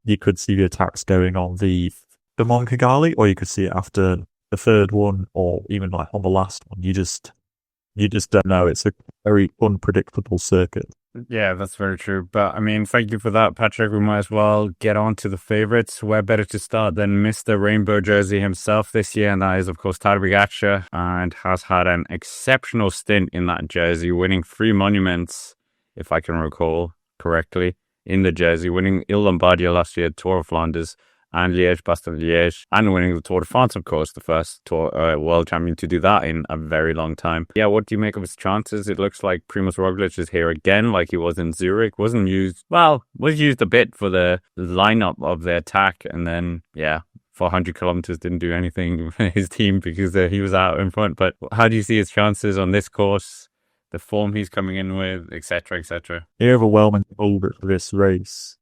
you could see the attacks going on the Moncagali, or you could see it after the third one, or even like on the last one. You just don't know. It's a very unpredictable circuit. Yeah, that's very true. But I mean, thank you for that, Patrick. We might as well get on to the favorites. Where better to start than Mr. Rainbow Jersey himself this year, and that is, of course, Tadej Pogačar, and has had an exceptional stint in that jersey, winning 3 monuments, if I can recall correctly, in the jersey, winning Il Lombardia last year, Tour of Flanders, and Liège-Bastogne-Liège, and winning the Tour de France, of course, the first Tour world champion to do that in a very long time. Yeah, what do you make of his chances? It looks like Primož Roglič is here again, like he was in Zurich. Was used a bit for the lineup of the attack, and then, for 100 kilometers didn't do anything for his team because he was out in front. But how do you see his chances on this course? The form he's coming in with, etc., etc. Overwhelming over this race,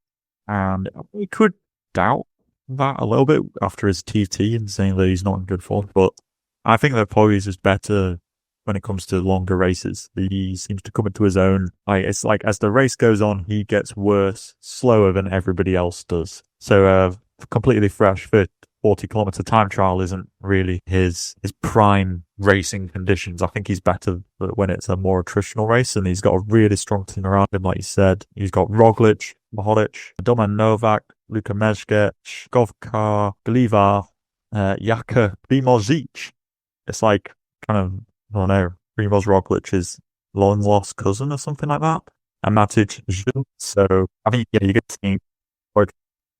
and we could doubt that a little bit after his TT and saying that he's not in good form, but I think that Pogačar is better when it comes to longer races. He seems to come into his own. It's like as the race goes on, he gets worse, slower than everybody else does. So completely fresh for 40-kilometer time trial isn't really his prime racing conditions. I think he's better when it's a more attritional race, and he's got a really strong team around him, like you said. He's got Roglič, Mohoric, Domen Novak, Luka Mezgec, Govkar, Glivar, Jaka Primožič. It's like kind of, I don't know, Primož Roglič is long lost cousin or something like that. And Matic. So I think, you get seeing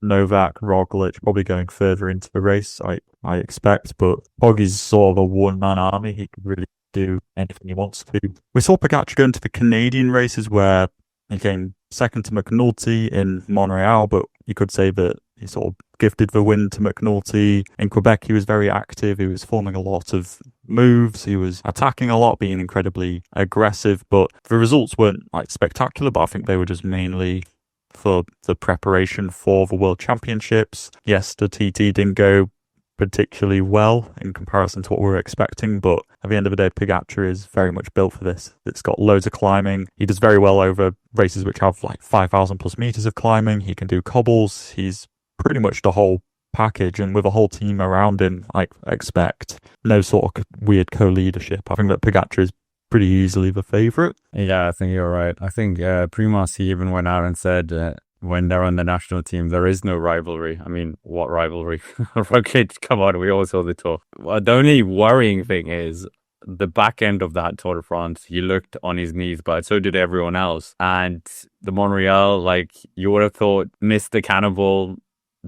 Novak, Roglič probably going further into the race, I expect, but Poggy's sort of a one-man army. He could really do anything he wants to. We saw Pogačar go into the Canadian races where he came second to McNulty in Montreal, but you could say that he sort of gifted the win to McNulty. In Quebec, he was very active. He was forming a lot of moves. He was attacking a lot, being incredibly aggressive, but the results weren't like spectacular, but I think they were just mainly for the preparation for the World Championships. Yes, the TT didn't go particularly well in comparison to what we were expecting, but at the end of the day, Pogačar is very much built for this. It's got loads of climbing. He does very well over races which have like 5,000 plus meters of climbing. He can do cobbles. He's pretty much the whole package, and with a whole team around him, I expect no sort of weird co-leadership. I think that Pogačar is pretty easily the favourite. Yeah, I think you're right. I think Primož, he even went out and said when they're on the national team, there is no rivalry. I mean, what rivalry? Roglič, come on, we all saw the Tour. Well, the only worrying thing is the back end of that Tour de France, he looked on his knees, but so did everyone else. And the Montreal, like, you would have thought Mr. Cannibal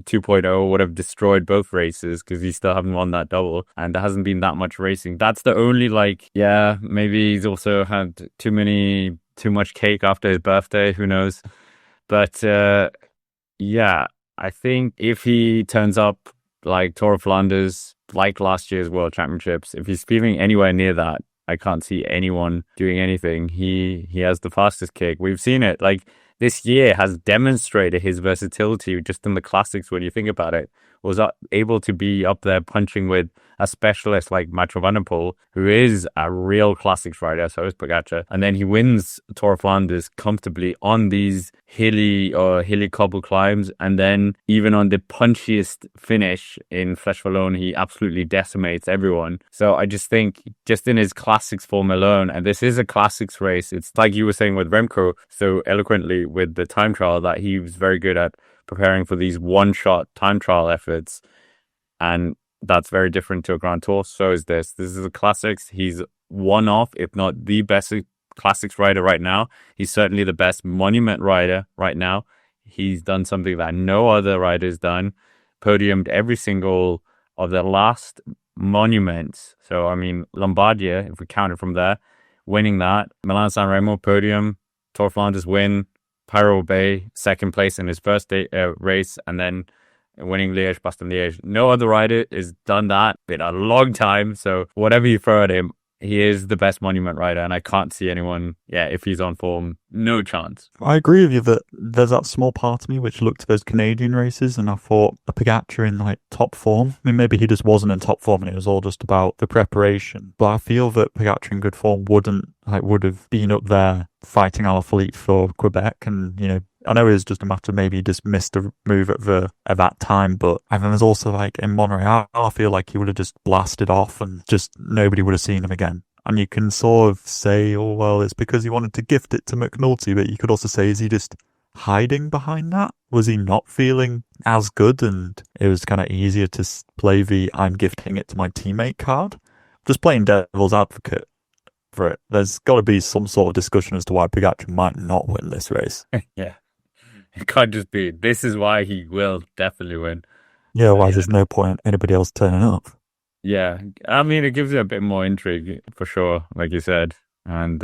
2.0 would have destroyed both races because he still haven't won that double, and there hasn't been that much racing. That's the only, like, yeah, maybe he's also had too much cake after his birthday, who knows. But yeah, I think if he turns up like Tour of Flanders, like last year's World Championships, if he's feeling anywhere near that, I can't see anyone doing anything. He has the fastest kick. We've seen it. Like, this year has demonstrated his versatility just in the classics. When you think about it, was able to be up there punching with a specialist like Remco Evenepoel, who is a real classics rider, so is Pogačar. And then he wins Tour of Flanders comfortably on these hilly cobble climbs. And then even on the punchiest finish in Flèche Wallonne, he absolutely decimates everyone. So I just think, just in his classics form alone, and this is a classics race, it's like you were saying with Remco so eloquently with the time trial, that he was very good at preparing for these one-shot time trial efforts, and that's very different to a Grand Tour. So is this. This is a classics. He's one off, if not the best classics rider right now. He's certainly the best monument rider right now. He's done something that no other rider's done. Podiumed every single of the last monuments. So, I mean, Lombardia, if we count it from there, winning that. Milan-San Remo podium, Tour of Flanders win, Paris-Roubaix second place in his first race, and then winning Liège-Bastogne-Liège. No other rider has done that in a long time. So whatever you throw at him, he is the best monument rider, and I can't see anyone, if he's on form, no chance. I agree with you that there's that small part of me which looked at those Canadian races and I thought a Pogačar in like top form. I mean, maybe he just wasn't in top form and it was all just about the preparation. But I feel that Pogačar in good form would have been up there fighting Alaphilippe for Quebec and, I know it was just a matter of maybe he just missed a move at that time, but and then there's also like in Montreal, I feel like he would have just blasted off and just nobody would have seen him again. And you can sort of say, oh, well, it's because he wanted to gift it to McNulty, but you could also say, is he just hiding behind that? Was he not feeling as good and it was kind of easier to play the I'm gifting it to my teammate card? Just playing devil's advocate for it. There's got to be some sort of discussion as to why Pogačar might not win this race. Yeah. It can't just be, this is why he will definitely win. Yeah, otherwise there's no point in anybody else turning up. Yeah, I mean, it gives you a bit more intrigue for sure, like you said. And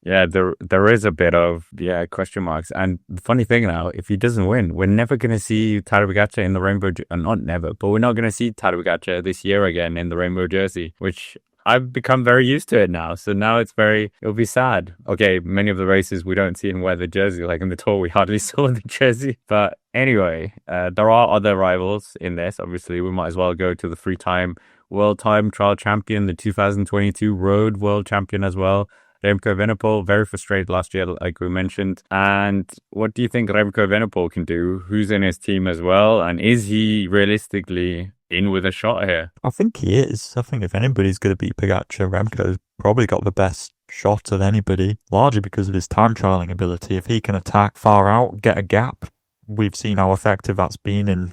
yeah, there is a bit of question marks. And the funny thing now, if he doesn't win, we're never going to see Tadej Pogačar in the rainbow. Not never, but we're not going to see Tadej Pogačar this year again in the rainbow jersey, which I've become very used to it now. So now it'll be sad. Okay, many of the races we don't see him wear the jersey. Like in the Tour, we hardly saw the jersey. But anyway, there are other rivals in this. Obviously, we might as well go to the three-time world time trial champion, the 2022 road world champion as well, Remco Evenepoel. Very frustrated last year, like we mentioned. And what do you think Remco Evenepoel can do? Who's in his team as well? And is he realistically in with a shot here? I think he is. I think if anybody's going to beat Pogačar, Remco's probably got the best shot of anybody, largely because of his time trialing ability. If he can attack far out, get a gap, we've seen how effective that's been in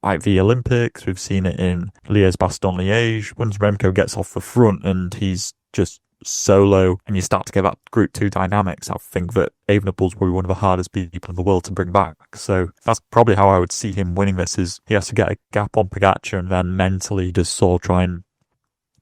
like the Olympics. We've seen it in Liège-Bastogne-Liège. Once Remco gets off the front and he's just solo and you start to get that Group 2 dynamics, I think that Evenepoel's probably one of the hardest people in the world to bring back. So that's probably how I would see him winning this, is he has to get a gap on Pogačar and then mentally just sort of try and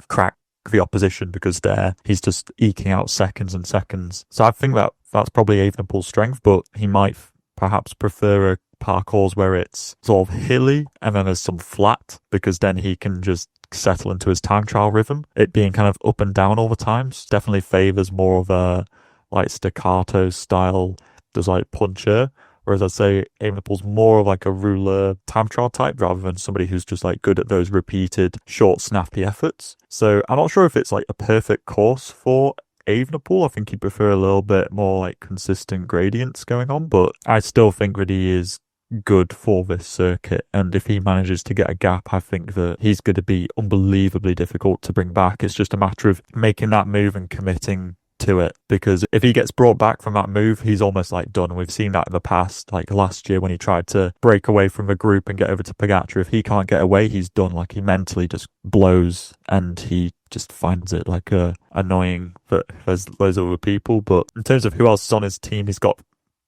crack the opposition, because there he's just eking out seconds and seconds. So I think that that's probably Evenepoel's strength, but he might perhaps prefer a parcours where it's sort of hilly and then there's some flat, because then he can just settle into his time trial rhythm. It being kind of up and down all the time definitely favors more of a like staccato style, just like puncher. Whereas I'd say Evenepoel's more of like a ruler time trial type rather than somebody who's just like good at those repeated short snappy efforts. So I'm not sure if it's like a perfect course for Evenepoel. I think he'd prefer a little bit more like consistent gradients going on, but I still think that he is good for this circuit, and if he manages to get a gap, I think that he's going to be unbelievably difficult to bring back. It's just a matter of making that move and committing to it, because if he gets brought back from that move, he's almost like done. We've seen that in the past, like last year when he tried to break away from the group and get over to Pogačar. If he can't get away, he's done. Like he mentally just blows and he just finds it like annoying that there's loads of other people. But in terms of who else is on his team, he's got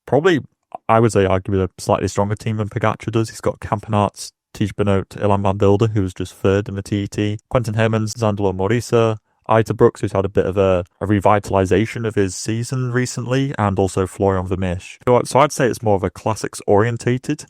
probably, I would say, arguably a slightly stronger team than Pogačar does. He's got Campenaerts, Tiege Benoot, Ilan van Wilder, who was just third in the TET, Quentin Hermans, Zandelo Morisa, Ita Brooks, who's had a bit of a revitalization of his season recently, and also Florian Vermeersch. So I'd say it's more of a classics-orientated